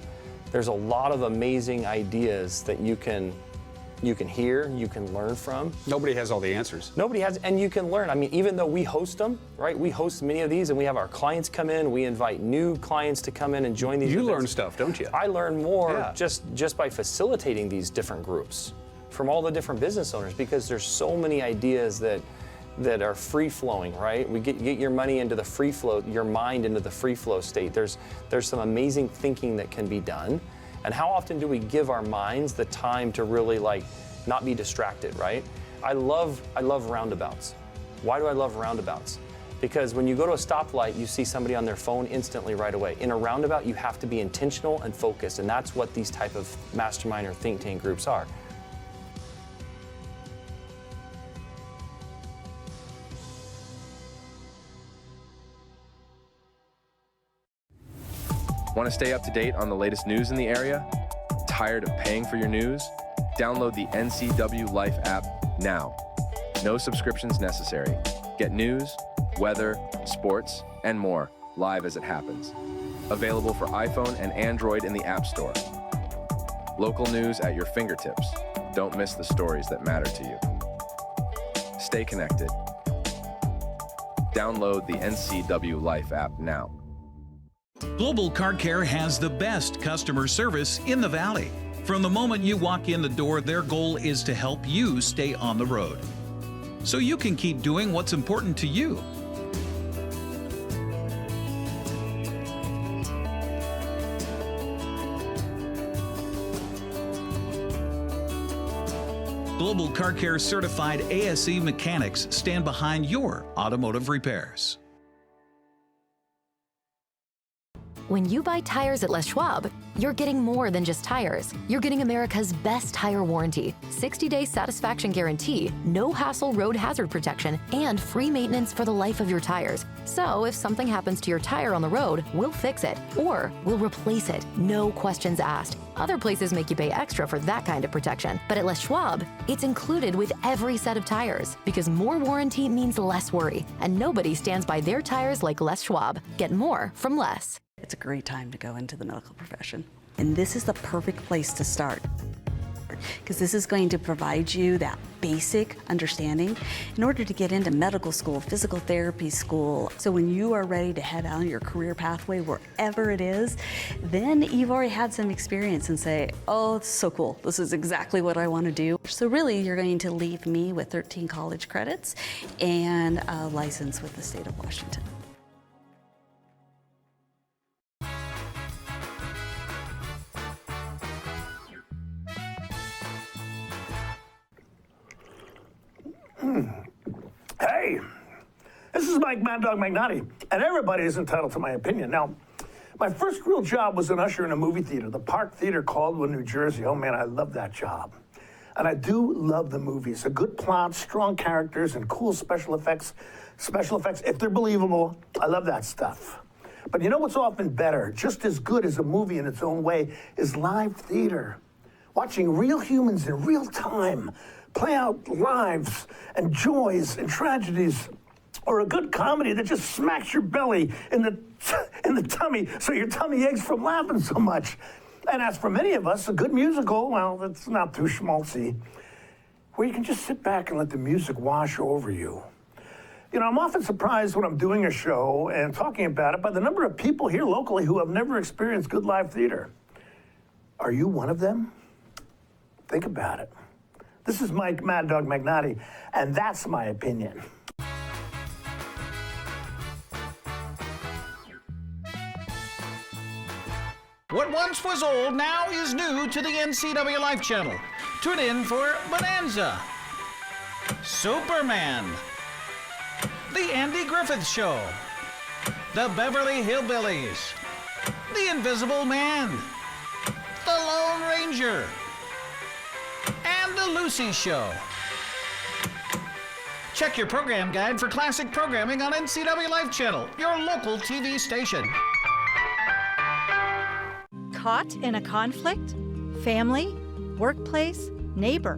there's a lot of amazing ideas that you can hear, you can learn from. Nobody has all the answers. Nobody has, and you can learn. I mean, even though we host them, right? We host many of these, and we have our clients come in. We invite new clients to come in and join these events. You learn stuff, don't you? I learn more just by facilitating these different groups from all the different business owners, because there's so many ideas that are free-flowing, right? We get your money into the free flow, your mind into the free flow state. There's some amazing thinking that can be done. And how often do we give our minds the time to really not be distracted, right? I love roundabouts. Why do I love roundabouts? Because when you go to a stoplight, you see somebody on their phone instantly right away. In a roundabout, you have to be intentional and focused, and that's what these type of mastermind or think tank groups are. Want to stay up to date on the latest news in the area? Tired of paying for your news? Download the NCW Life app now. No subscriptions necessary. Get news, weather, sports, and more live as it happens. Available for iPhone and Android in the App Store. Local news at your fingertips. Don't miss the stories that matter to you. Stay connected. Download the NCW Life app now. Global Car Care has the best customer service in the Valley. From the moment you walk in the door, their goal is to help you stay on the road, so you can keep doing what's important to you. Global Car Care certified ASE mechanics stand behind your automotive repairs. When you buy tires at Les Schwab, you're getting more than just tires. You're getting America's best tire warranty, 60-day satisfaction guarantee, no hassle road hazard protection, and free maintenance for the life of your tires. So if something happens to your tire on the road, we'll fix it, or we'll replace it, no questions asked. Other places make you pay extra for that kind of protection, but at Les Schwab, it's included with every set of tires, because more warranty means less worry, and nobody stands by their tires like Les Schwab. Get more from Les. It's a great time to go into the medical profession. And this is the perfect place to start, because this is going to provide you that basic understanding in order to get into medical school, physical therapy school. So when you are ready to head on your career pathway, wherever it is, then you've already had some experience and say, oh, it's so cool. This is exactly what I want to do. So really, you're going to leave me with 13 college credits and a license with the state of Washington. Hey, this is Mike Mad Dog Magnotti, and everybody is entitled to my opinion. Now, my first real job was an usher in a movie theater, the Park Theater, Caldwell, New Jersey. Oh man, I love that job. And I do love the movies. A good plot, strong characters, and cool special effects. Special effects, if they're believable, I love that stuff. But you know what's often better, just as good as a movie in its own way, is live theater. Watching real humans in real time play out lives and joys and tragedies, or a good comedy that just smacks your belly in the tummy so your tummy aches from laughing so much. And as for many of us, a good musical, well, that's not too schmaltzy, where you can just sit back and let the music wash over you. You know, I'm often surprised when I'm doing a show and talking about it by the number of people here locally who have never experienced good live theater. Are you one of them? Think about it. This is Mike Mad Dog Magnotti, and that's my opinion. What once was old now is new to the NCW Life channel. Tune in for Bonanza, Superman, The Andy Griffith Show, The Beverly Hillbillies, The Invisible Man, The Lone Ranger, and The Lucy Show. Check your program guide for classic programming on NCW Life Channel, your local TV station. Caught in a conflict? Family, workplace, neighbor,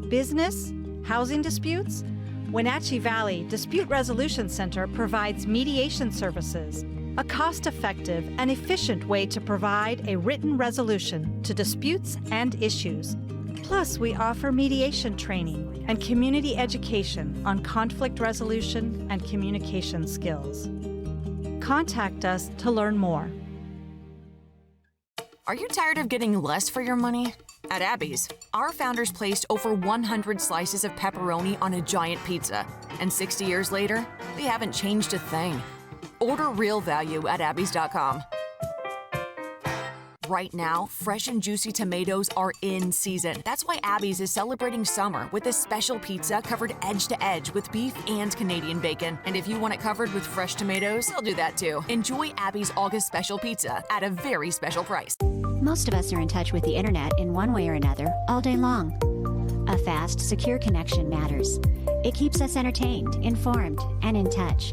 business, housing disputes? Wenatchee Valley Dispute Resolution Center provides mediation services, a cost-effective and efficient way to provide a written resolution to disputes and issues. Plus, we offer mediation training and community education on conflict resolution and communication skills. Contact us to learn more. Are you tired of getting less for your money? At Abby's, our founders placed over 100 slices of pepperoni on a giant pizza, and 60 years later, they haven't changed a thing. Order real value at abbys.com. Right now, fresh and juicy tomatoes are in season. That's why Abby's is celebrating summer with a special pizza covered edge to edge with beef and Canadian bacon. And if you want it covered with fresh tomatoes, they'll do that too. Enjoy Abby's August special pizza at a very special price. Most of us are in touch with the internet in one way or another all day long. A fast, secure connection matters. It keeps us entertained, informed, and in touch.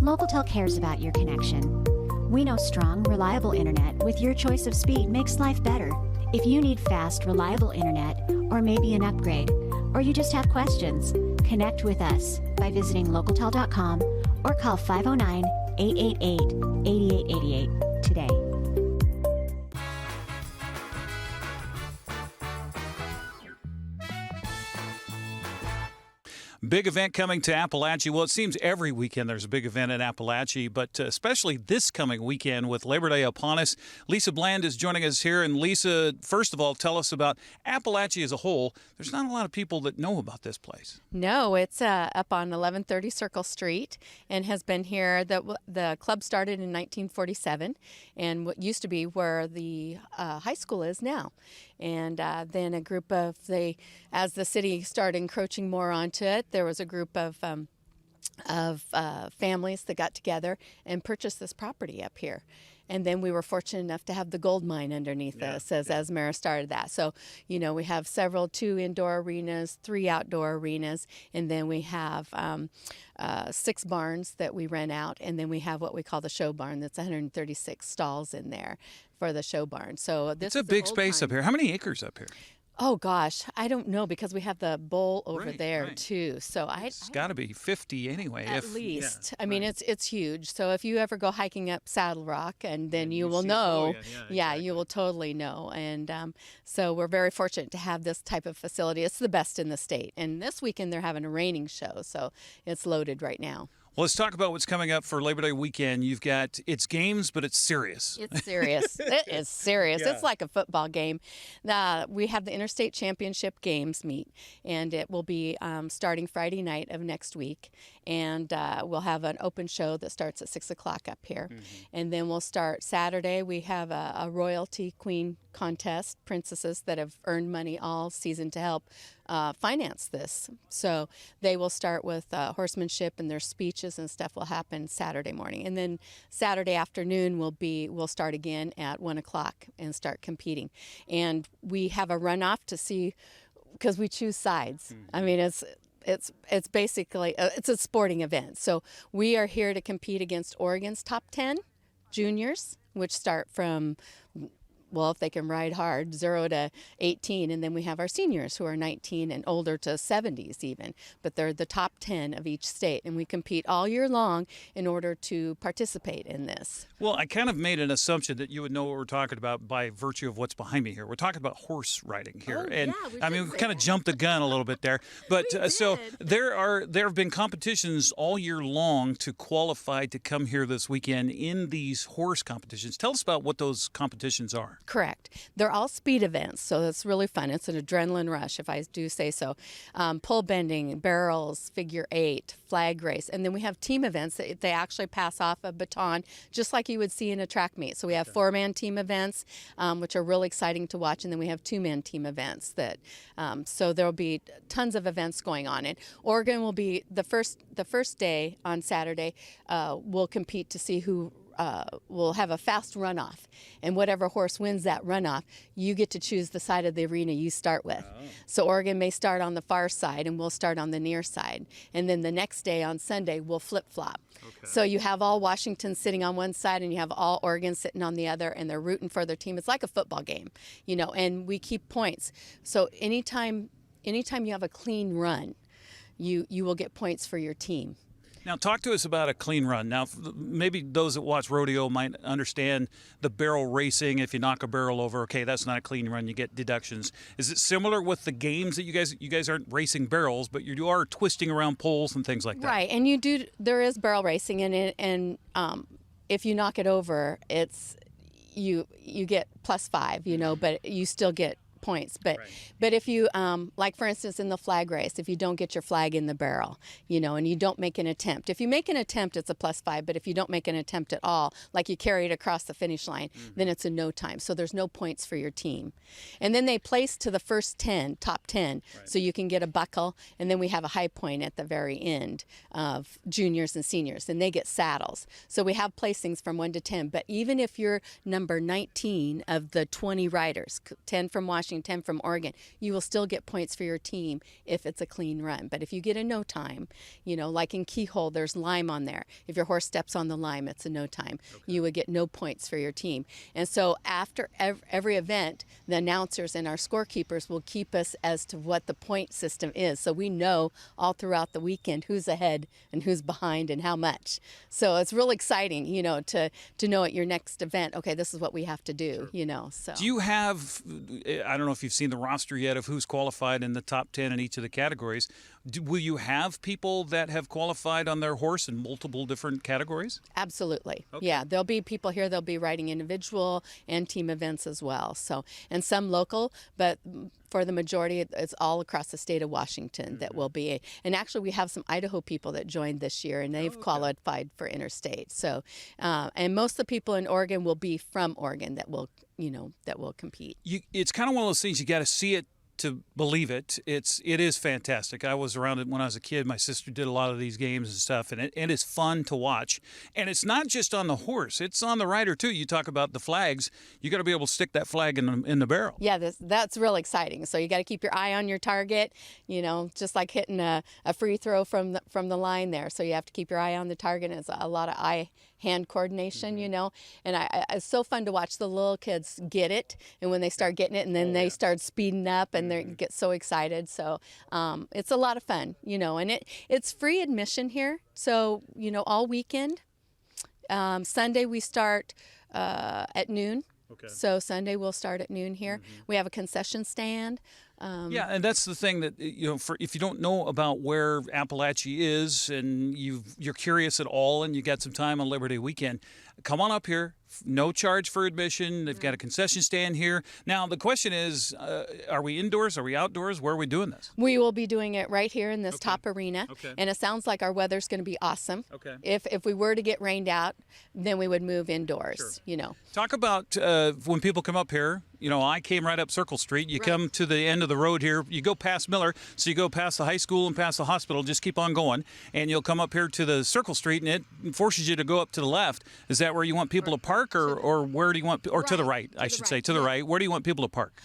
Local Tel cares about your connection. We know strong, reliable internet with your choice of speed makes life better. If you need fast, reliable internet, or maybe an upgrade, or you just have questions, connect with us by visiting localtel.com or call 509-888-8888 today. Big event coming to Appalachia. Well, it seems every weekend there's a big event in Appalachia, but especially this coming weekend with Labor Day upon us. Lisa Bland is joining us here. And Lisa, first of all, tell us about Appalachia as a whole. There's not a lot of people that know about this place. No, it's up on 1130 Circle Street and has been here. The club started in 1947 and what used to be where the high school is now. And then a group of as the city started encroaching more onto it, there was a group of families that got together and purchased this property up here. And then we were fortunate enough to have the gold mine underneath us as Asmara started that. So, we have 2 indoor arenas, 3 outdoor arenas, and then we have 6 barns that we rent out, and then we have what we call the show barn. That's 136 stalls in there for the show barn. So this is a big space up here. How many acres up here? Oh gosh, I don't know because we have the bowl over there too. So it's got to be 50 anyway. At least. I mean, it's huge. So if you ever go hiking up Saddle Rock, and then you will know. Exactly. You will totally know. And so we're very fortunate to have this type of facility. It's the best in the state. And this weekend they're having a reining show, so it's loaded right now. Well, let's talk about what's coming up for Labor Day weekend. You've got, it's games, but it's serious. It's serious. It is serious. Yeah. It's like a football game. We have the Interstate Championship Games meet, and it will be starting Friday night of next week. And we'll have an open show that starts at 6 o'clock up here. Mm-hmm. And then we'll start Saturday. We have a royalty queen contest, princesses that have earned money all season to help finance this. So they will start with horsemanship, and their speeches and stuff will happen Saturday morning. And then Saturday afternoon we'll start again at 1 o'clock and start competing. And we have a runoff to see, because we choose sides. Mm-hmm. I mean, it's basically it's a sporting event. So we are here to compete against Oregon's top 10 juniors, which start from, well, if they can ride hard, 0 to 18, and then we have our seniors who are 19 and older to 70s even, but they're the top 10 of each state, and we compete all year long in order to participate in this. Well, I kind of made an assumption that you would know what we're talking about by virtue of what's behind me here. We're talking about horse riding here, and I mean, we kind of jumped the gun a little bit there, but so there have been competitions all year long to qualify to come here this weekend in these horse competitions. Tell us about what those competitions are. Correct. They're all speed events, so that's really fun. It's an adrenaline rush, if I do say so. Pole bending, barrels, figure 8, flag race, and then we have team events that they actually pass off a baton, just like you would see in a track meet. So we have 4-man team events, which are really exciting to watch, and then we have 2-man team events. So there will be tons of events going on. And Oregon will be the first day on Saturday. We'll compete to see who. We'll have a fast runoff, and whatever horse wins that runoff, you get to choose the side of the arena you start with. Oh. So Oregon may start on the far side, and we'll start on the near side. And then the next day on Sunday, we'll flip-flop. Okay. So you have all Washington sitting on one side, and you have all Oregon sitting on the other, and they're rooting for their team. It's like a football game, and we keep points. So anytime you have a clean run, you will get points for your team. Now, talk to us about a clean run. Now, maybe those that watch rodeo might understand the barrel racing. If you knock a barrel over, okay, that's not a clean run. You get deductions. Is it similar with the games that you guys aren't racing barrels, but you are twisting around poles and things like that? Right, and there is barrel racing in it, and if you knock it over, it's you get +5, but you still get points. But if you like, for instance, in the flag race, if you don't get your flag in the barrel, and you don't make an attempt, if you make an attempt, it's a +5. But if you don't make an attempt at all, like you carry it across the finish line, then it's a no time. So there's no points for your team. And then they place to the first 10, top 10, so you can get a buckle. And then we have a high point at the very end of juniors and seniors, and they get saddles. So we have placings from 1 to 10. But even if you're number 19 of the 20 riders, 10 from Washington, 10 from Oregon, you will still get points for your team if it's a clean run. But if you get a no time, like in Keyhole, there's lime on there. If your horse steps on the lime, it's a no time. You would get no points for your team. And so after every event, the announcers and our scorekeepers will keep us as to what the point system is. So we know all throughout the weekend who's ahead and who's behind and how much. So it's real exciting, to know at your next event, okay, this is what we have to do, so. Do you have, I don't know if you've seen the roster yet of who's qualified in the top 10 in each of the categories. Will you have people that have qualified on their horse in multiple different categories? Absolutely. Okay. Yeah, there'll be people here, they'll be riding individual and team events as well. So, and some local, but for the majority, it's all across the state of Washington that will be. And actually, we have some Idaho people that joined this year, and they've qualified for interstate. So, and most of the people in Oregon will be from Oregon that will compete. It's kind of one of those things, you got to see it to believe it. It is fantastic. I was around it when I was a kid. My sister did a lot of these games and stuff, and it is fun to watch. And it's not just on the horse; it's on the rider too. You talk about the flags. You got to be able to stick that flag in the barrel. Yeah, that's real exciting. So you got to keep your eye on your target. Just like hitting a free throw from the line there. So you have to keep your eye on the target. And it's a lot of eye-hand coordination, And it's so fun to watch the little kids get it, and when they start getting it, and then they start speeding up, and they get so excited. So it's a lot of fun, and it's free admission here. So, all weekend. Sunday we start at noon. Okay. So Sunday we'll start at noon here. We have a concession stand. Yeah, and that's the thing that, if you don't know about where Appalachia is and you're curious at all and you got some time on Liberty Weekend, come on up here. No charge for admission. They've got a concession stand here. Now, the question is, are we indoors? Are we outdoors? Where are we doing this? We will be doing it right here in this top arena. Okay. And it sounds like our weather's going to be awesome. Okay. If we were to get rained out, then we would move indoors, Talk about when people come up here. I came right up Circle Street. You come to the end of the road here. You go past Miller, so you go past the high school and past the hospital. Just keep on going, and you'll come up here to the Circle Street, and it forces you to go up to the left. Is that where you want people to park, or where do you want, or to the right, I should say, to the right. Where do you want people to park?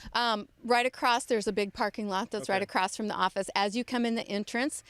Right across, there's a big parking lot that's right across from the office. As you come in the entrance,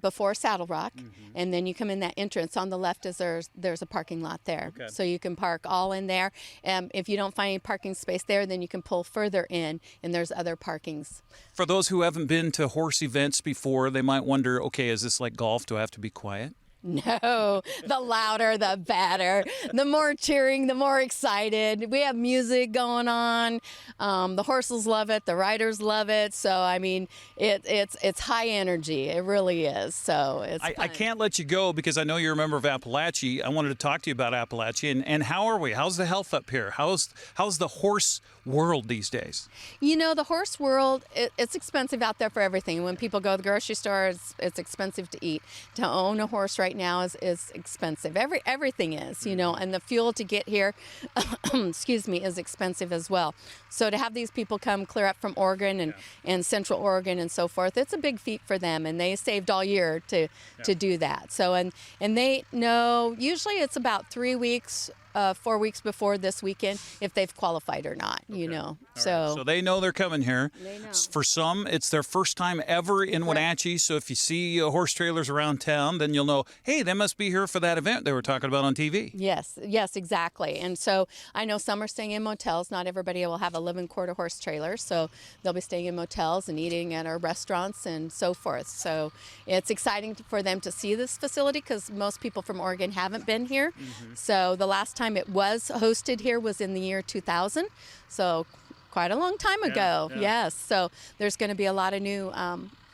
before Saddle Rock, and then you come in that entrance, on the left there's a parking lot there. Okay. So you can park all in there. If you don't find any parking space there, then you can pull further in, and there's other parkings. For those who haven't been to horse events before, they might wonder, okay, is this like golf? Do I have to be quiet? No, the louder, the better. The more cheering, the more excited. We have music going on. The horses love it. The riders love it. So, I mean, it's high energy. It really is. So it's fun. I can't let you go because I know you're a member of Appalachia. I wanted to talk to you about Appalachia. And how are we? How's the health up here? How's the horse world these days? The horse world, it's expensive out there for everything. When people go to the grocery store, it's expensive to eat. To own a horse right now is expensive. Everything is, and the fuel to get here, excuse me, is expensive as well. So to have these people come clear up from Oregon and Central Oregon and so forth, it's a big feat for them, and they saved all year to do that. So and they know usually it's about 3 weeks. 4 weeks before this weekend, if they've qualified or not, So they know they're coming here. They know. For some, it's their first time ever in Wenatchee. So if you see horse trailers around town, then you'll know, hey, they must be here for that event they were talking about on TV. Yes, exactly. And so I know some are staying in motels. Not everybody will have a living quarter horse trailer, so they'll be staying in motels and eating at our restaurants and so forth. So it's exciting for them to see this facility because most people from Oregon haven't been here. So the last time it was hosted here was in the year 2000, so quite a long time ago. Yes, so there's going to be a lot of new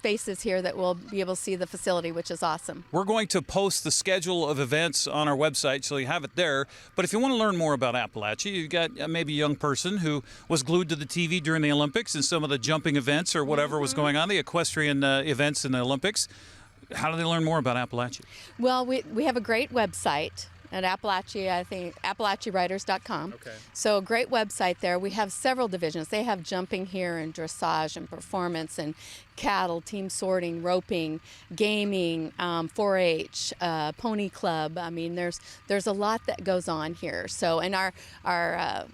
faces here that will be able to see the facility, which is awesome. We're going to post the schedule of events on our website, so you have it there. But if you want to learn more about Appalachia, you've got maybe a young person who was glued to the TV during the Olympics and some of the jumping events or whatever was going on, the equestrian events in the Olympics. How do they learn more about Appalachia? Well, we have a great website at Appalachia, I think, AppalacheRiders.com. Okay. So a great website there. We have several divisions. They have jumping here and dressage and performance and cattle, team sorting, roping, gaming, 4-H, pony club. I mean, there's a lot that goes on here. So, and our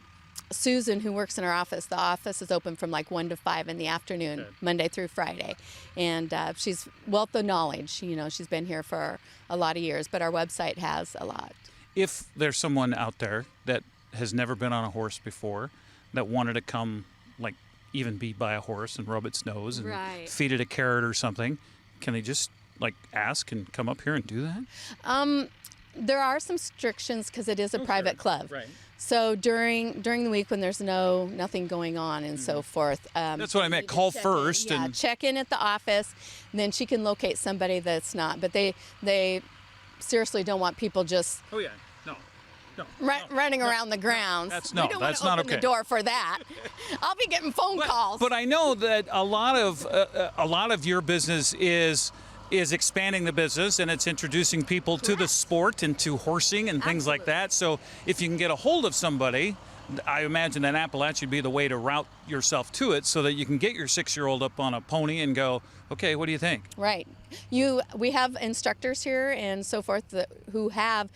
Susan, who works in our office, the office is open from like 1 to 5 in the afternoon, Monday through Friday. And she's wealth of knowledge. You know, she's been here for a lot of years, but our website has a lot. If there's someone out there that has never been on a horse before that wanted to come, like, even be by a horse and rub its nose and feed it a carrot or something, can they just, like, ask and come up here and do that? There are some restrictions because it is a private club. Right. So during the week when there's nothing going on and so forth. That's what I meant. Call first. Yeah, check in at the office, and then she can locate somebody that's not. But they seriously don't want people just running around the grounds. That's we don't want to open the door for that. I'll be getting phone calls. But I know that a lot of your business is expanding the business, and it's introducing people to the sport and to horsing and things like that. So if you can get a hold of somebody, I imagine that Appalachia would be the way to route yourself to it so that you can get your 6-year-old up on a pony and go, okay, what do you think? Right. We have instructors here and so forth who have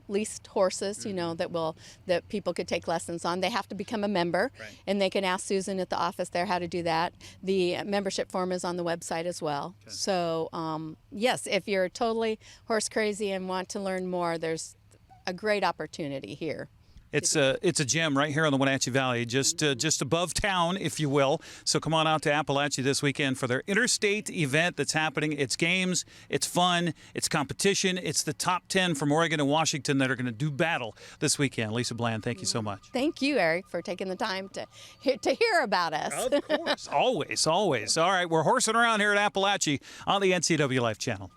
leased horses, you know, that people could take lessons on. They have to become a member, and they can ask Susan at the office there how to do that. The membership form is on the website as well. Okay. So, yes, if you're totally horse crazy and want to learn more, there's a great opportunity here. It's a gem right here on the Wenatchee Valley, just above town, if you will. So come on out to Appalachia this weekend for their interstate event that's happening. It's games, it's fun, it's competition. It's the top 10 from Oregon and Washington that are going to do battle this weekend. Lisa Bland, thank you so much. Thank you, Eric, for taking the time to hear about us. Of course, always, always. All right, we're horsing around here at Appalachia on the NCW Life Channel.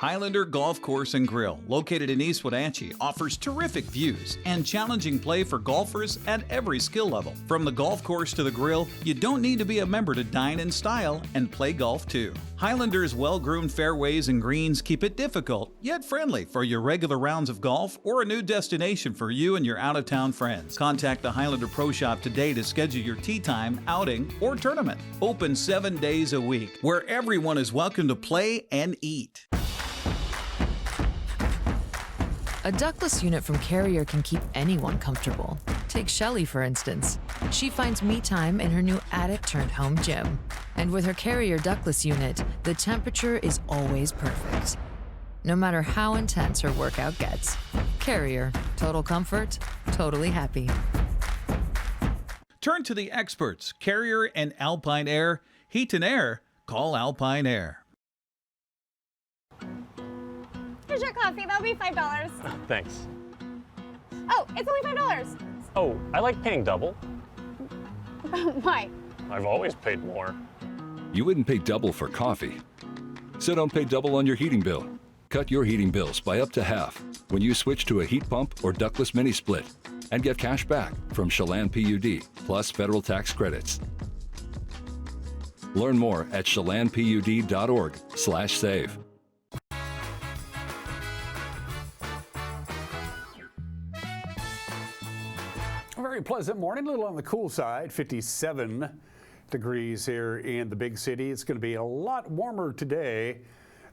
Highlander Golf Course and Grill, located in East Wenatchee, offers terrific views and challenging play for golfers at every skill level. From the golf course to the grill, you don't need to be a member to dine in style and play golf too. Highlander's well-groomed fairways and greens keep it difficult, yet friendly for your regular rounds of golf or a new destination for you and your out-of-town friends. Contact the Highlander Pro Shop today to schedule your tee time, outing, or tournament. Open 7 days a week, where everyone is welcome to play and eat. A ductless unit from Carrier can keep anyone comfortable. Take Shelly, for instance. She finds me time in her new attic-turned-home gym. And with her Carrier ductless unit, the temperature is always perfect. No matter how intense her workout gets. Carrier. Total comfort, totally happy. Turn to the experts, Carrier and Alpine Air. Heat and air, call Alpine Air. Here's your coffee, that'll be $5. Thanks. Oh, it's only $5. Oh, I like paying double. Why? I've always paid more. You wouldn't pay double for coffee. So don't pay double on your heating bill. Cut your heating bills by up to half when you switch to a heat pump or ductless mini split and get cash back from Chelan PUD plus federal tax credits. Learn more at chelanpud.org/save. A very pleasant morning, a little on the cool side, 57 degrees here in the big city. It's going to be a lot warmer today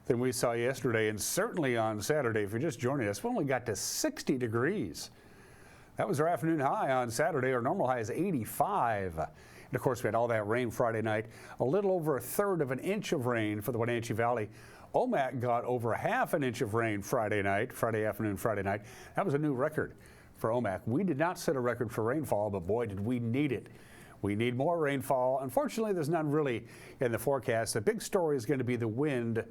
than we saw yesterday, and certainly on Saturday. If you're just joining us, we only got to 60 degrees. That was our afternoon high on Saturday. Our normal high is 85. And of course, we had all that rain Friday night. A little over 1/3 of an inch of rain for the Wenatchee Valley. Omak got over 1/2 inch of rain Friday afternoon, Friday night. That was a new record for Omak. We did not set a record for rainfall, but boy, did we need it. We need more rainfall. Unfortunately, there's none really in the forecast. The big story is going to be the wind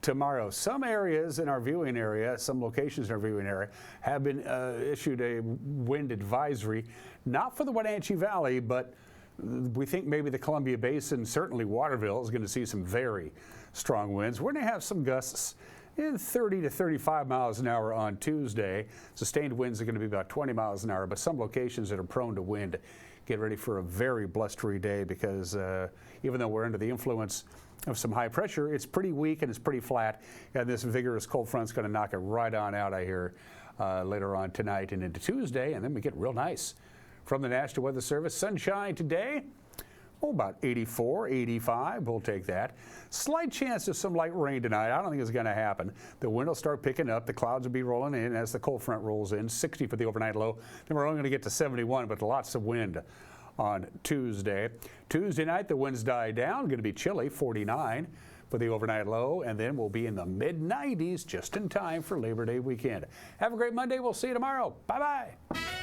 tomorrow. Some areas in our viewing area, some locations in our viewing area, have been issued a wind advisory, not for the Wenatchee Valley, but we think maybe the Columbia Basin, certainly Waterville, is going to see some very strong winds. We're going to have some gusts in 30 to 35 miles an hour on Tuesday. Sustained winds are going to be about 20 miles an hour, but some locations that are prone to wind, get ready for a very blustery day because even though we're under the influence of some high pressure, it's pretty weak and it's pretty flat, and this vigorous cold front's going to knock it right on out, I hear, later on tonight and into Tuesday, and then we get real nice. From the National Weather Service, sunshine today. about 84, 85. We'll take that. Slight chance of some light rain tonight. I don't think it's going to happen. The wind will start picking up. The clouds will be rolling in as the cold front rolls in. 60 for the overnight low. Then we're only going to get to 71, but lots of wind on Tuesday. Tuesday night, the winds die down. Going to be chilly, 49 for the overnight low, and then we'll be in the mid-90s just in time for Labor Day weekend. Have a great Monday. We'll see you tomorrow. Bye-bye.